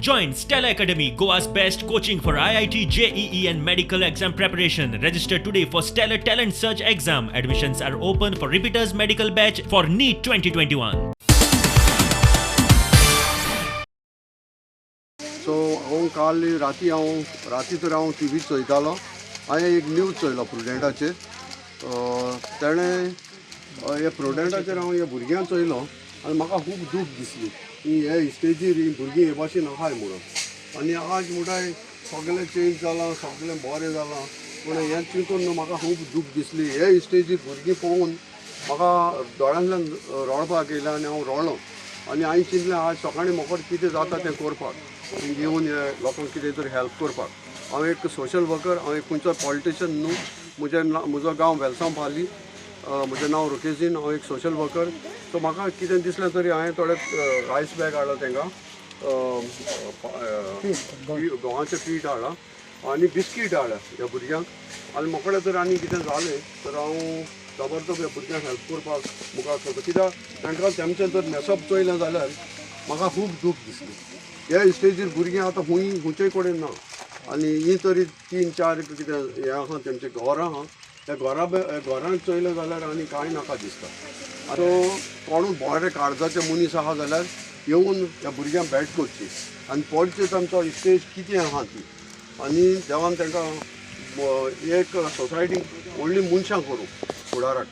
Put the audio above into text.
Join Stella Academy, Goa's best coaching for IIT, JEE and medical exam preparation. Register today for Stellar Talent Search exam. Admissions are open for repeaters medical batch for NEET 2021. So हांव काल राती तर हांव T V चयतालो. हांवें एक news चयलो प्रुडंटाचेर. ताणें हे प्रुडंटाचेर हांव हे भुरग्यांक चयलो आनी म्हाका खूब दूख दिसली की हे स्टेजीर ही भुरगीं हे भाशेन आहाय म्हणून. आनी आज म्हणटाय सगळें चेंज जालां, सगळें बरें जालां, पूण हें चिंतून म्हाका खूब दूख दिसली. हे स्टेजीर भुरगीं पळोवन म्हाका दोळ्यांतल्यान रडपाक येयलें आनी हांव रडलो. आनी हांवें चिंतलें आज सकाळीं म्हाका कितें जाता तें करपाक, घेवन हे लोकांक कितें तरी हेल्प करपाक. हांव एक सोशल वर्कर, हांव एक खंयचो पॉलिटिशियन न्हू. म्हजो गांव वेलसांव पाली, म्हजें नांव रुकेजीन, हांव एक सोशल वर्कर. सो म्हाका कितें दिसलें तरी हांवें थोडे रायस बॅग हाडलो तांकां, गंवाचें पीठ हाडलां आनी बिस्कीट हाडल्या ह्या भुरग्यांक. आनी म्हाका तर आनी कितें जालें तर हांव जबरदस्त ह्या भुरग्यांक हेल्प करपाक मुखार सरता. कित्याक तांकां तेमचें जर मेसप चोयलें जाल्यार म्हाका खूब दूख दिसली. ह्या स्टेजीर भुरगीं आतां खंयचे कडेन ना. आनी ही तरी 3-4 कितें हें आहा तेमचें घर आहा, त्या घरांत चयलें जाल्यार आनी कांय नाका दिसता. सो कोणूय बरे काळजाचे मनीस आहा जाल्यार येवन ह्या भुरग्यांक भेट करची आनी पळोवचें तांचो स्टेज कितें आहा ती. आनी देवान तांकां एक सोसायटीक व्हडलीं मनशां करूं फुडाराक.